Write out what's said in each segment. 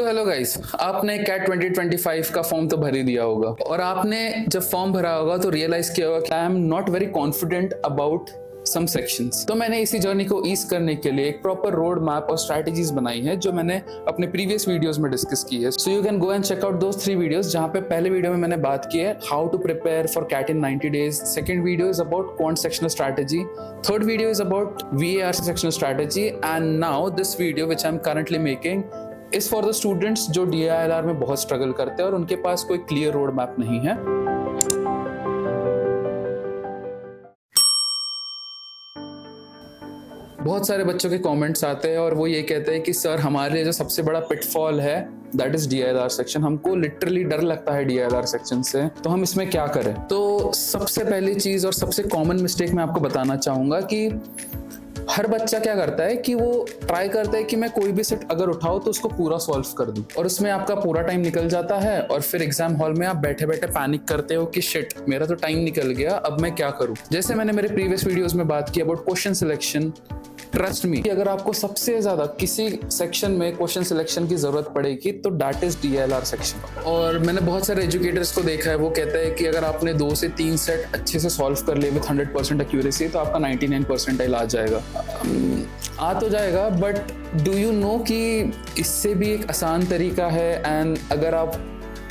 तो hello guys, आपने cat 2025 का फॉर्म तो भर ही दिया होगा और आपने जब फॉर्म भरा होगा तो रियलाइज किया होगा कि I am not very confident about some sections. तो मैंने इसी जर्नी को ईज करने के लिए एक प्रॉपर रोड मैप और स्ट्रैटेजीज बनाई है जो मैंने अपने प्रीवियस वीडियोस में डिस्कस की है। So you can go and check out those 3 videos, जहां पे पहले वीडियो में मैंने बात की है how to prepare for CAT in 90 days, second video is about quant sectional strategy, third video is about VAR sectional strategy, and now this video which I am currently making is for the students जो DILR में बहुत struggle करते हैं और उनके पास कोई clear road map नहीं है। बहुत सारे बच्चों के कमेंट्स आते हैं और वो ये कहते हैं कि सर हमारे लिए जो सबसे बड़ा पिटफॉल है दैट इज DILR सेक्शन, हमको लिटरली डर लगता है DILR सेक्शन से, तो हम इसमें क्या करें। तो सबसे पहली चीज और सबसे कॉमन मिस्टेक मैं आपको बताना चाहूंगा कि हर बच्चा क्या करता है कि वो ट्राई करता है कि मैं कोई भी सेट अगर उठाऊं तो उसको पूरा सॉल्व कर दूं, और उसमें आपका पूरा टाइम निकल जाता है और फिर एग्जाम हॉल में आप बैठे बैठे पैनिक करते हो कि शिट मेरा तो टाइम निकल गया, अब मैं क्या करूं। जैसे मैंने मेरे प्रीवियस वीडियोस में बात की about question selection, trust me अगर आपको सबसे ज्यादा किसी सेक्शन में क्वेश्चन सिलेक्शन की जरूरत पड़ेगी तो दैट इज DILR सेक्शन। और मैंने बहुत सारे एजुकेटर्स को देखा है, वो कहते हैं कि अगर आपने 2 से 3 सेट अच्छे से सॉल्व कर लिए विद 100% एक्यूरेसी तो आपका 99 परसेंटाइल आ जाएगा। आ तो जाएगा, बट डू यू नो कि इससे भी एक आसान तरीका है, एंड अगर आप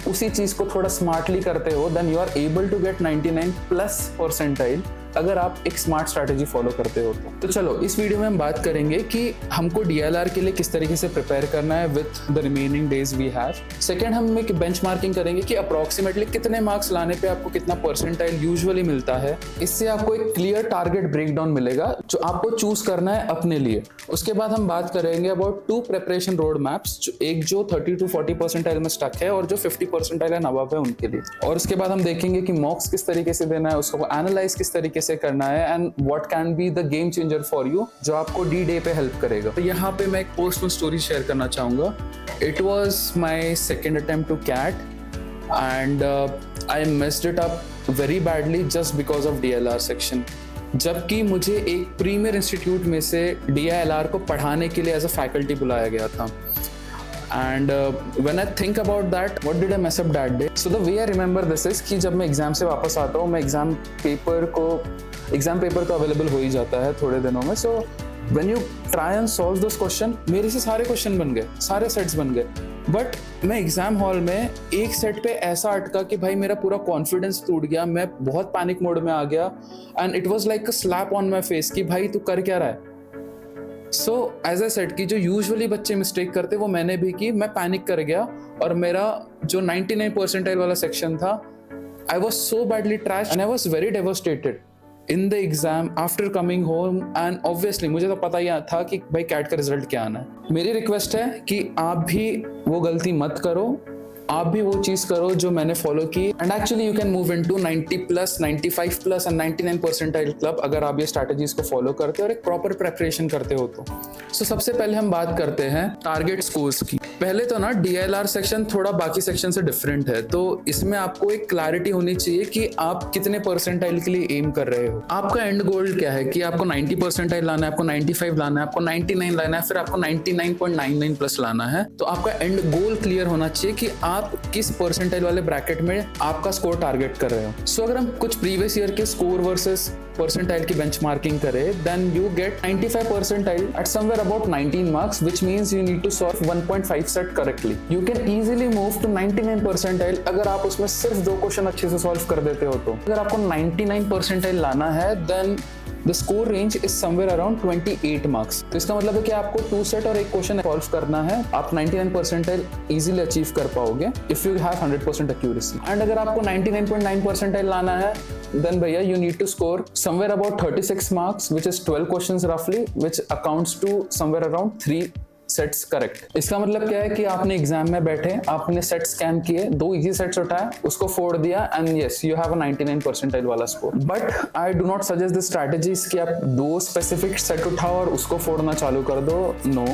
उसी चीज को थोड़ा स्मार्टली करते हो then you are able to get 99+ percentile अगर आप एक स्मार्ट स्ट्रैटेजी फॉलो करते हो तो चलो इस वीडियो में हम बात करेंगे कि हमको DILR के लिए किस तरीके से प्रिपेयर करना है with the remaining days we have. Second हम एक बेंचमार्किंग करेंगे कि अप्रोक्सीमेटली कितने मार्क्स लाने पे आपको कितना परसेंटाइल यूजुअली मिलता है। इससे आपको एक क्लियर टारगेट ब्रेकडाउन मिलेगा जो आपको चूज करना है अपने लिए। उसके बाद हम बात करेंगे अबाउट 2 प्रिपरेशन रोड मैप्स, एक जो 30 to 40 परसेंटाइल में स्टक है और जो 50 परसेंटाइल एंड अबव है उनके लिए। और उसके बाद हम देखेंगे कि मॉक्स किस तरीके से देना है, उसको एनालाइज किस तरीके से करना है, and what can be the game changer for you जो आपको D-Day पे हेल्प करेगा। तो यहाँ पे मैं एक पर्सनल स्टोरी शेयर करना चाहूंगा। It was my second attempt to CAT and I missed it up very badly just because of DILR section. जबकि मुझे एक प्रीमियर इंस्टीट्यूट में से DILR को पढ़ाने के लिए एज अ फैकल्टी बुलाया गया था। And when I think about that, what did I mess up that day? So the way I remember this is कि जब मैं एग्जाम से वापस आता हूँ, मैं एग्जाम पेपर तो अवेलेबल हो ही जाता है थोड़े दिनों में। So when you try and solve those question, मेरे से सारे क्वेश्चन बन गए, सारे सेट्स बन गए, बट मैं एग्जाम हॉल में एक सेट पे ऐसा अटका कि भाई मेरा पूरा कॉन्फिडेंस टूट गया, मैं बहुत पैनिक मोड में आ गया and it was like a slap on my face कि भाई तू कर क्या रहा है। सो एज आई सेड कि जो यूजुअली बच्चे मिस्टेक करते वो मैंने भी की, मैं पैनिक कर गया और मेरा जो 99 परसेंटाइल वाला सेक्शन था I was so badly trash and I was very devastated in the exam after coming home. And obviously मुझे तो पता ही था कि भाई कैट का रिजल्ट क्या आना है। मेरी रिक्वेस्ट है कि आप भी वो गलती मत करो, आप भी वो चीज करो जो मैंने फॉलो की, and actually you can move into 90+, 95+ and 99 percentile club अगर आप ये स्ट्रैटेजीज को फॉलो करते हो और एक प्रॉपर प्रेपरेशन करते हो तो। सो सबसे पहले हम बात करते हैं टारगेट स्कोर्स की। पहले तो ना DILR सेक्शन थोड़ा बाकी सेक्शन से डिफरेंट है, तो इसमें आपको एक क्लैरिटी होनी चाहिए कि आप कितने परसेंटाइल के लिए एम कर रहे हो। आपका एंड गोल क्या है कि आपको 90 परसेंटाइल लाना है, आपको 95 लाना है, आपको 99 लाना है, फिर आपको 99.99+ लाना है। तो आपका एंड गोल क्लियर होना चाहिए कि आप किस परसेंटाइल वाले ब्रैकेट में आपका स्कोर टारगेट कर रहे हो। सो अगर हम कुछ प्रीवियस ईयर के स्कोर वर्सेस परसेंटाइल की बेंचमार्किंग करें then you get 95 percentile at somewhere about 19 marks, which means you need to solve 1.5 set correctly. You can easily move to 99 percentile अगर आप उसमें सिर्फ 2 क्वेश्चन अच्छे से सॉल्व कर देते हो तो। अगर आपको 99 परसेंटाइल लाना है then The score range is somewhere around 28 marks. तो इसका मतलब है कि आपको 2 सेट और एक क्वेश्चन सॉल्व करना है, आप 99 परसेंटाइल इजीली अचीव कर पाओगे if you have 100% accuracy. And अगर आपको 99.9 परसेंटाइल लाना है देन भैया you need to score somewhere about 36 marks which is 12 questions roughly which amounts to somewhere around 3 sets correct. इसका मतलब क्या है कि आपने एग्जाम में बैठे, आपने सेट स्कैन किए, 2 इजी सेट्स उठाए, उसको फोड़ दिया and yes you have a 99 percentile वाला score. But I do not suggest this strategies कि आप 2 स्पेसिफिक सेट उठाओ और उसको फोड़ना चालू कर दो। नो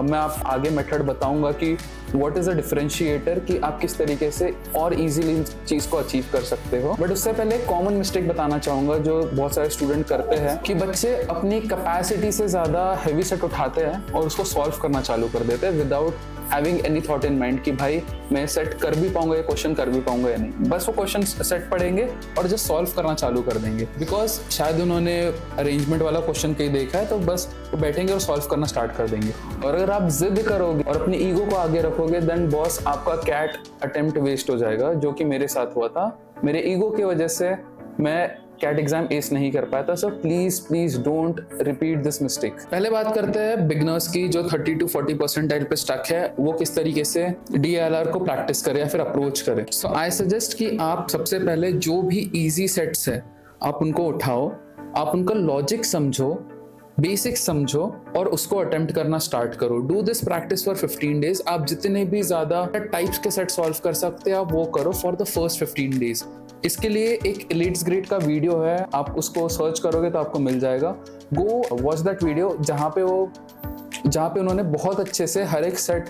मैं आप आगे मेथड बताऊंगा कि व्हाट इज अ डिफरेंशिएटर कि आप किस तरीके से और इजीली इस चीज को अचीव कर सकते हो। बट उससे पहले कॉमन मिस्टेक बताना चाहूंगा जो बहुत सारे स्टूडेंट करते हैं कि बच्चे अपनी कैपेसिटी से ज्यादा हैवी सेट उठाते हैं और उसको सॉल्व करना चालू कर देते हैं without having any thought in mind कि भाई मैं सेट कर भी पाऊंगा, ये क्वेश्चन कर भी पाऊंगा या नहीं। बस वो क्वेश्चन सेट पढ़ेंगे और जस्ट सॉल्व करना चालू कर देंगे, बिकॉज शायद उन्होंने अरेंजमेंट वाला क्वेश्चन कहीं देखा है, तो बस वो बैठेंगे और सॉल्व करना स्टार्ट कर देंगे। और अगर आप जिद करोगे और अपनी ईगो को आगे रखोगे, देन बॉस आपका कैट अटेम्प्ट वेस्ट हो जाएगा, जो कि मेरे साथ हुआ था। मेरे ईगो की वजह से मैं कैट एग्जाम एस नहीं कर पाया था। So please don't repeat this mistake. पहले बात करते हैं बिगनर्स की, जो 30 to 40 परसेंटाइल पे स्टक है, वो किस तरीके से DLR को प्रैक्टिस करे या फिर अप्रोच करे। सो आई सजेस्ट कि आप सबसे पहले जो भी इजी सेट्स है आप उनको उठाओ, आप उनका लॉजिक समझो, बेसिक समझो और उसको अटेम्प्ट करना स्टार्ट करो। Do this practice for 15 days. आप जितने भी ज्यादा टाइप्स के सेट सॉल्व कर सकते हैं आप वो करो फॉर द फर्स्ट 15 डेज। इसके लिए एक एलिट्स ग्रेड का वीडियो है, आप उसको सर्च करोगे तो आपको मिल जाएगा। गो वॉच दैट वीडियो, जहाँ पे उन्होंने बहुत अच्छे से हर एक सेट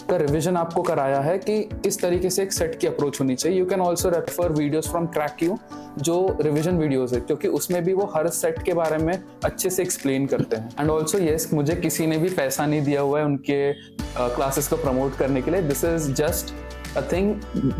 का रिवीजन आपको कराया है कि किस तरीके से एक सेट की अप्रोच होनी चाहिए। You can also refer videos from crack जो रिवीजन वीडियोस है, क्योंकि उसमें भी वो हर सेट के बारे में अच्छे से एक्सप्लेन करते हैं। एंड ऑल्सो येस, मुझे किसी ने भी पैसा नहीं दिया हुआ है उनके क्लासेस को प्रमोट करने के लिए। This is just a thing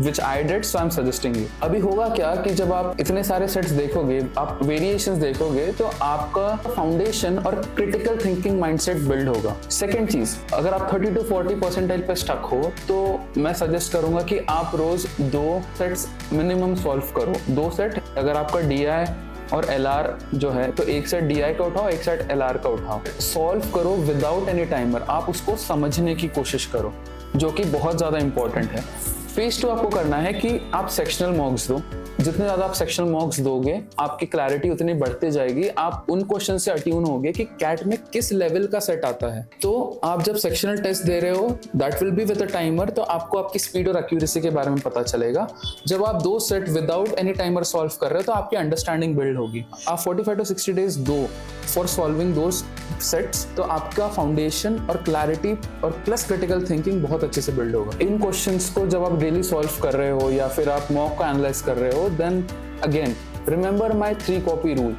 which I did, so I'm suggesting you। अभी होगा क्या कि जब आप इतने सारे सेट्स देखोगे, आप वेरिएशंस देखोगे, तो आपका फाउंडेशन और क्रिटिकल थिंकिंग माइंडसेट बिल्ड होगा। सेकंड चीज, अगर आप 30 to 40 परसेंटाइल पे स्टक हो तो मैं सजेस्ट करूंगा कि आप रोज 2 सेट्स मिनिमम सॉल्व करो। 2 सेट, अगर आपका DI और LR जो है तो एक सेट DI का उठाओ, एक सेट LR का उठाओ, सॉल्व करो विदाउट एनी टाइमर। आप उसको समझने की कोशिश करो, जो कि बहुत ज्यादा इंपॉर्टेंट है। फेज 2 आपको करना है कि आप सेक्शनल मॉक्स दो। जितने ज्यादा आप सेक्शनल मॉक्स दोगे आपकी क्लैरिटी उतनी बढ़ती जाएगी। आप उन क्वेश्चन से अट्यून होगे कि कैट में किस लेवल का सेट आता है। तो आप जब सेक्शनल टेस्ट दे रहे हो, that will be with a timer, तो आपको आपकी स्पीड और एक्यूरेसी के बारे में पता चलेगा। जब आप 2 set without any timer solve कर रहे हो तो आपकी अंडरस्टैंडिंग बिल्ड होगी। आप 45 to 60 डेज दो फॉर सॉल्विंग दोज सेट्स, तो आपका फाउंडेशन और क्लैरिटी और प्लस क्रिटिकल थिंकिंग बहुत अच्छे से बिल्ड होगा। इन क्वेश्चंस को जब आप डेली सॉल्व कर रहे हो या फिर आप मॉक को एनालाइज कर रहे हो, then again remember my 3 copy rule.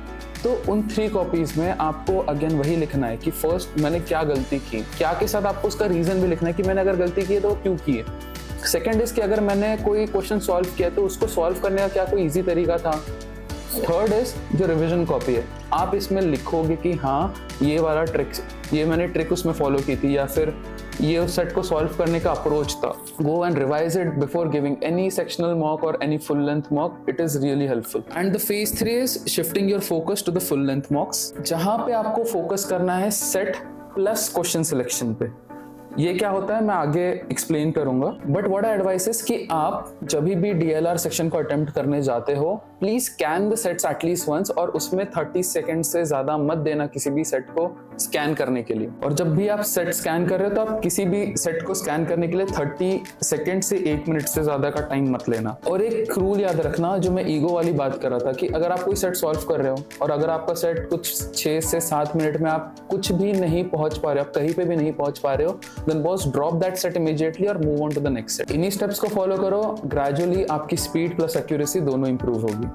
तो उन 3 कॉपीज में आपको अगेन वही लिखना है कि फर्स्ट मैंने क्या गलती की, क्या के साथ आपको उसका रीजन भी लिखना है कि मैंने अगर गलती की है तो क्यों की है। सेकंड इज कि अगर मैंने कोई क्वेश्चन सॉल्व किया तो उसको सॉल्व करने का क्या कोई इजी तरीका था। थर्ड इज जो रिवीजन कॉपी है, आप इसमें लिखोगे कि हाँ ये वाला मैंने ट्रिक उसमें फॉलो की थी, या फिर ये उस सेट को सॉल्व करने का अप्रोच था। Go and revise it before giving any sectional mock और any full length mock. It is really helpful. And the phase 3 is shifting your focus to the full length mocks, जहां पे आपको focus करना है set plus question selection पे। ये क्या होता है मैं आगे एक्सप्लेन करूंगा, but what I advice is कि आप जब भी DLR सेक्शन को अटेम्प्ट करने जाते हो, please scan the sets at least once, और उसमें 30 सेकंड से ज्यादा मत देना किसी भी सेट को स्कैन करने के लिए। और जब भी आप सेट स्कैन कर रहे हो तो आप किसी भी सेट को स्कैन करने के लिए 30 सेकंड से 1 मिनट से ज्यादा का टाइम मत लेना। और एक रूल याद रखना, जो मैं ईगो वाली बात कर रहा था, कि अगर आप कोई सेट सॉल्व कर रहे हो और अगर आपका सेट कुछ 6 से 7 मिनट में आप कुछ भी नहीं पहुंच पा रहे हो, आप कहीं पे भी नहीं पहुंच पा रहे हो, then boss drop that set immediately और move on to the next set। इन्हीं स्टेप्स को फॉलो करो, ग्रेजुअली आपकी स्पीड प्लस एक्यूरेसी दोनों इंप्रूव होगी।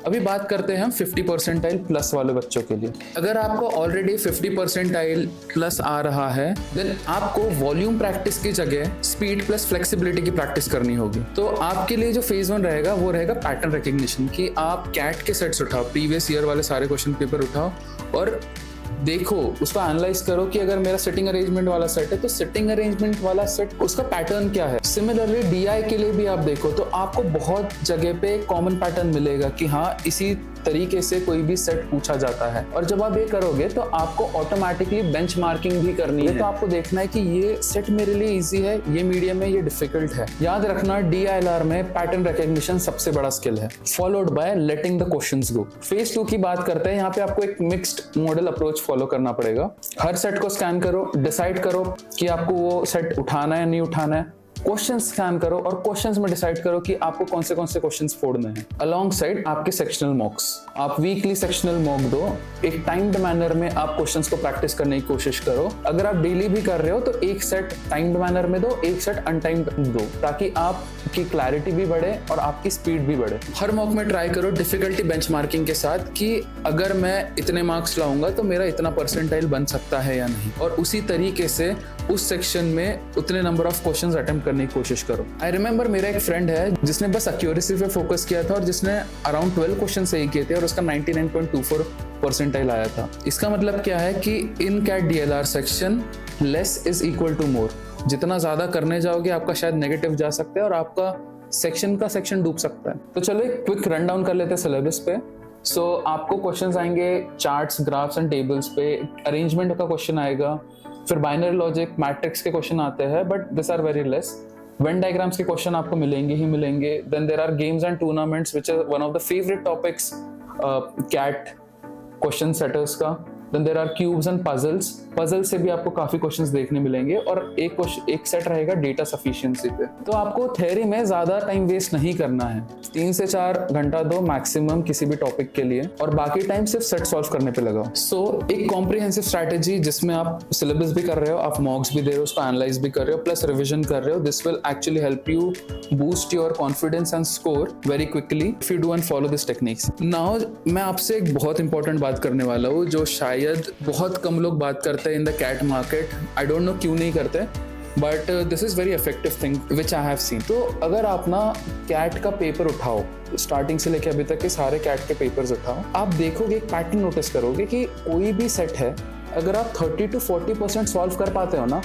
अभी बात करते हैं हम 50 परसेंटाइल प्लस वाले बच्चों के लिए। अगर आपको ऑलरेडी 50 परसेंटाइल प्लस आ रहा है, देन आपको वॉल्यूम प्रैक्टिस की जगह स्पीड प्लस फ्लेक्सिबिलिटी की प्रैक्टिस करनी होगी। तो आपके लिए जो फेज 1 रहेगा वो रहेगा पैटर्न रिकग्निशन, कि आप कैट के सेट्स उठाओ, प्रीवियस ईयर वाले सारे क्वेश्चन पेपर उठाओ और देखो, उसको एनालाइज करो कि अगर मेरा सिटिंग अरेंजमेंट वाला सेट है तो सिटिंग अरेंजमेंट वाला सेट उसका पैटर्न क्या है। सिमिलरली DI के लिए भी आप देखो तो आपको बहुत जगह पे कॉमन पैटर्न मिलेगा कि हाँ इसी तरीके से कोई भी सेट पूछा जाता है। और जब आप ये करोगे तो आपको ऑटोमेटिकली बेंचमार्किंग भी करनी है। तो आपको देखना है कि ये सेट मेरे लिए इजी है, ये मीडियम है, ये डिफिकल्ट है। याद रखना DLR में पैटर्न रिकग्निशन सबसे बड़ा स्किल है, followed by letting the questions go. Phase 2 की बात करते हैं। यहाँ पे आपको एक मिक्स्ड मॉडल अप्रोच फॉलो करना पड़ेगा। हर सेट को स्कैन करो, डिसाइड करो कि आपको वो सेट उठाना है नहीं उठाना है। क्वेश्चंस स्कैन करो और क्वेश्चंस में डिसाइड करो कि आपको कौन से क्वेश्चंस फोड़ने हैं। अलोंग साइड आपके सेक्शनल मॉक्स, आप वीकली सेक्शनल मॉक दो। एक टाइम्ड मैनर में आप क्वेश्चंस को प्रैक्टिस करने की कोशिश करो। अगर आप डेली भी कर रहे हो तो एक सेट टाइम्ड मैनर में दो, एक सेट अनटाइम्ड दो, ताकि आपकी क्लैरिटी भी बढ़े और आपकी स्पीड भी बढ़े। हर मॉक में ट्राई करो डिफिकल्टी बेंचमार्किंग के साथ कि अगर मैं इतने मार्क्स लाऊंगा तो मेरा इतना परसेंटाइल बन सकता है या नहीं, और उसी तरीके से उस सेक्शन में उतने नंबर ऑफ क्वेश्चंस अटेम्प्ट करने की कोशिश करो। आई रिमेंबर मेरा एक फ्रेंड है जिसने बस एक्यूरेसी पे फोकस किया था और जिसने अराउंड 12 क्वेश्चन सही किए थे और उसका 99.24 परसेंटाइल आया था। इसका मतलब क्या है कि in CAT DLR section less is equal to more. जितना ज्यादा करने जाओगे आपका शायद नेगेटिव जा सकता है और आपका सेक्शन डूब सकता है। तो चलो एक क्विक रन डाउन कर लेते हैं सिलेबस पे। सो आपको क्वेश्चंस आएंगे चार्ट्स, ग्राफ्स एंड टेबल्स पे, अरेंजमेंट का क्वेश्चन आएगा, फिर बाइनरी लॉजिक, मैट्रिक्स के क्वेश्चन आते हैं but this are very less. Venn diagrams के क्वेश्चन आपको मिलेंगे ही मिलेंगे। Then there are games and tournaments which are one of the favourite topics CAT question setters का। Then there are cubes and puzzles से भी आपको काफी क्वेश्चंस देखने मिलेंगे और एक सेट रहेगा डेटा सफिशिएंसी पे। तो आपको थ्योरी में ज्यादा टाइम वेस्ट नहीं करना है, 3 से 4 घंटा दो मैक्सिमम किसी भी टॉपिक के लिए और बाकी टाइम सिर्फ सेट सॉल्व करने पे लगाओ। सो एक कॉम्प्रिहेंसिव स्ट्रैटेजी जिसमें आप सिलेबस भी कर रहे हो, आप मॉक्स भी दे रहे हो, उसको एनालाइज भी कर रहे हो, प्लस रिविजन कर रहे हो। This will actually help you boost your confidence and score very quickly if you do and follow this techniques. Now मैं आपसे एक बहुत इंपॉर्टेंट बात करने वाला हूँ जो शायद बहुत कम लोग बात करते हैं in the CAT market. I don't know क्यों नहीं करते but this is very effective thing which I have seen. तो अगर आप ना कैट का पेपर उठाओ, स्टार्टिंग से लेके अभी तक के सारे कैट के पेपर्स उठाओ, आप देखोगे एक पैटर्न नोटिस करोगे कि कोई भी सेट है अगर आप 30 to 40% सॉल्व कर पाते हो ना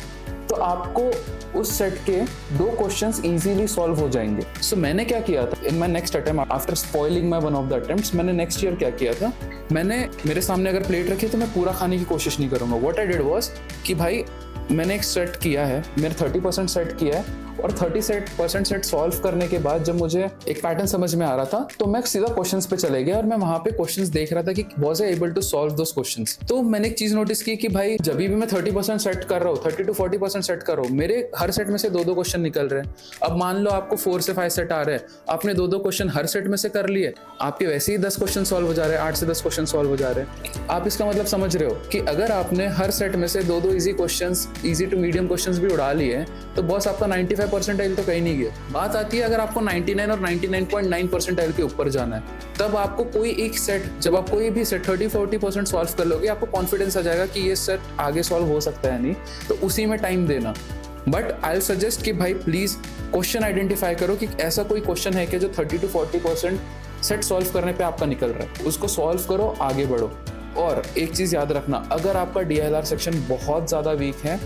तो आपको उस सेट के 2 क्वेश्चंस इजीली सॉल्व हो जाएंगे। सो मैंने क्या किया था in my next attempt after spoiling my one of the attempts, मैंने नेक्स्ट ईयर क्या किया था, मैंने मेरे सामने अगर प्लेट रखी तो मैं पूरा खाने की कोशिश नहीं करूंगा। व्हाट आई डिड वाज कि भाई मैंने एक सेट किया है, मैंने 30% सेट किया है और 30% सेट सॉल्व करने के बाद जब मुझे एक पैटर्न समझ में आ रहा था तो मैं सीधा क्वेश्चंस पे चले गया और मैं वहां पे क्वेश्चंस देख रहा था कि was I able to solve those questions. तो मैंने एक चीज नोटिस की कि भाई जब भी मैं 30% सेट कर रहा हूँ, 30 to 40% सेट कर रहा हूँ, मेरे हर सेट में से 2-2 क्वेश्चन निकल रहे हैं। अब मान लो आपको 4 से 5 सेट आ रहे हैं, आपने 2-2 क्वेश्चन हर सेट में से कर लिए, आपके वैसे ही 10 क्वेश्चन सॉल्व हो जा रहे हैं, 8 से 10 क्वेश्चन सॉल्व हो जा रहे हैं। आप इसका मतलब समझ रहे हो कि अगर आपने हर सेट में से 2-2 easy questions, easy to medium questions भी उड़ा लिए तो बॉस आपका 95 परसेंटाइल तो कहीं नहीं गया। बात आती है अगर आपको 99 और 99.9 परसेंटाइल के ऊपर जाना है, तब आपको कोई एक सेट, जब आप कोई भी सेट 30-40% सॉल्व कर लोगे, आपको कॉन्फिडेंस आ जाएगा कि ये सेट आगे सॉल्व हो सकता है नहीं, तो उसी में टाइम देना। बट आई सजेस्ट कि भाई प्लीज क्वेश्चन आइडेंटिफाई करो कि ऐसा कोई क्वेश्चन है कि जो 30 to 40% सेट सॉल्व करने पे आपका निकल रहा है, उसको सॉल्व करो, आगे बढ़ो। और एक चीज याद रखना, अगर आपका DLR सेक्शन बहुत ज्यादा वीक है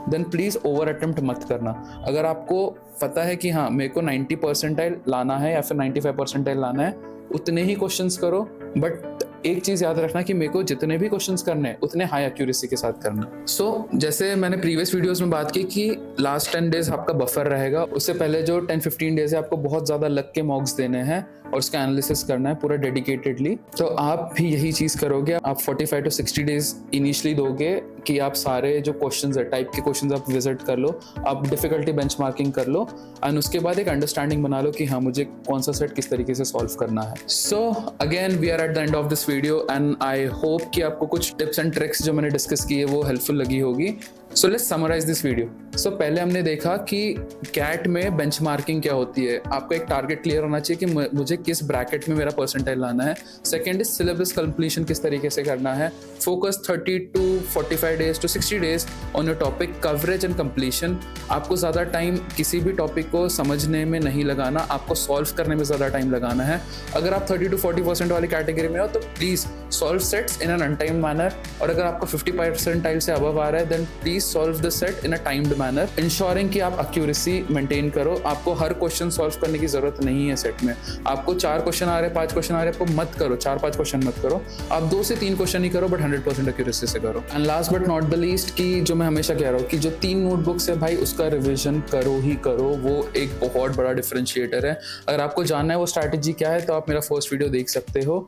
देन प्लीज ओवर अटेम्प्ट मत करना। अगर आपको पता है कि हाँ मेरे को 90 परसेंटाइल लाना है या फिर 95 परसेंटाइल लाना है, उतने ही क्वेश्चंस करो। बट एक चीज याद रखना कि मेरे को जितने भी क्वेश्चंस करने हैं उतने हाई एक्यूरेसी के साथ करना। सो जैसे मैंने प्रीवियस वीडियोस में बात की कि लास्ट 10 डेज आपका बफर रहेगा, उससे पहले जो 10-15 डेज है आपको बहुत ज्यादा लग के मॉक्स देने हैं और उसका एनालिसिस करना है पूरा डेडिकेटेडली। तो आप भी यही चीज करोगे, आप 45 to 60 डेज इनिशियली दोगे कि आप सारे जो क्वेश्चंस है, टाइप के क्वेश्चंस आप विजिट कर लो, आप डिफिकल्टी बेंचमार्किंग कर लो एंड उसके बाद एक अंडरस्टैंडिंग बना लो कि हाँ मुझे कौन सा सेट किस तरीके से सॉल्व करना है। So again we are at the end of this video and I hope कि आपको कुछ टिप्स एंड ट्रिक्स जो मैंने डिस्कस की है वो हेल्पफुल लगी होगी। So let's summarise this video. So पहले हमने देखा कि कैट में बेंचमार्किंग क्या होती है, आपका एक टारगेट क्लियर होना चाहिए कि मुझे किस ब्रैकेट में मेरा परसेंटाइल लाना है। सेकंड इज सिलेबस कंप्लीशन किस तरीके से करना है, focus 30 to 45 days to 60 days on your topic, coverage and completion. आपको ज़्यादा टाइम किसी भी टॉपिक को समझने में नहीं लगाना, आपको सॉल्व करने में ज़्यादा टाइम लगाना है। अगर आप 30 to 40% वाली कैटेगरी में हो तो please solve sets in an untimed manner, और अगर आपको 50 परसेंटाइल से अबव आ रहा है then please solve the set in a timed manner, ensuring कि आप एक्यूरेसी मेंटेन करो। आपको हर क्वेश्चन सॉल्व करने की जरूरत नहीं है सेट में। आपको 4 क्वेश्चन आ रहे हैं, 5 क्वेश्चन आ रहे हैं, आपको मत करो 4-5 क्वेश्चन मत करो, आप 2 से 3 क्वेश्चन ही करो बट 100% एक्यूरेसी से करो। And last but not the least कि जो मैं हमेशा कह रहा हूँ कि जो 3 नोटबुक्स है भाई उसका रिविजन करो ही करो, वो एक बहुत बड़ा डिफरेंशिएटर है। अगर आपको जानना है वो स्ट्रैटेजी क्या है तो आप मेरा फर्स्ट वीडियो देख सकते हो,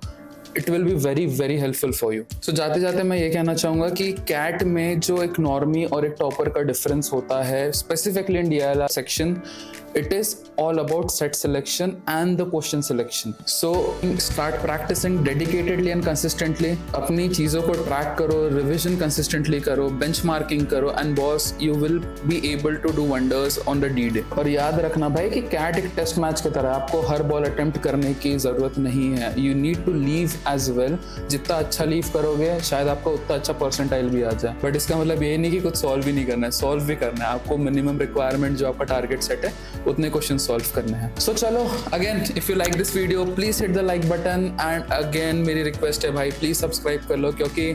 it will be very very helpful for you. So जाते जाते मैं ये कहना चाहूँगा कि कैट में जो एक नॉर्मी और एक टॉपर का डिफरेंस होता है specifically in DLR section, It is all about set selection and the question selection. So start practicing dedicatedly and consistently. अपनी चीज़ों को ट्रैक करो, रिविजन कंसिस्टेंटली करो, बेंचमार्किंग करो, and boss you will be able to do wonders on the D day. और याद रखना भाई कि कैट एक टेस्ट मैच की तरह, आपको हर बॉल अटेम्प्ट करने की जरूरत नहीं है। You need to leave as well. जितना अच्छा लीव करोगे शायद आपको उतना अच्छा परसेंटाइल भी आ जाए, बट इसका मतलब ये नहीं कि कुछ सॉल्व भी नहीं करना है, सॉल्व भी करना है। आपको मिनिमम रिक्वायरमेंट जो आपका टारगेट सेट है उतने क्वेश्चन सॉल्व करने हैं। सो चलो, again if you like this video please hit the like button, and again मेरी रिक्वेस्ट है भाई प्लीज सब्सक्राइब कर लो, क्योंकि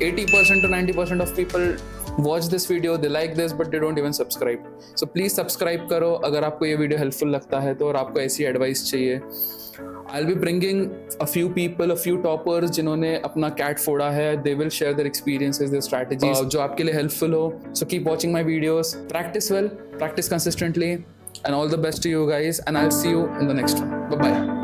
80% to 90% of people watch this video, they like this but they don't even subscribe. So please subscribe करो अगर आपको ये video helpful लगता है तो, और आपको ऐसी एडवाइस चाहिए। I'll be bringing a few people, a few toppers जिन्होंने अपना कैट फोड़ा है। They will share their experiences, their strategies जो आपके लिए हेल्पफुल हो। So keep watching my videos, practice well, practice consistently, and all the best to you guys, and I'll see you in the next one. Bye bye.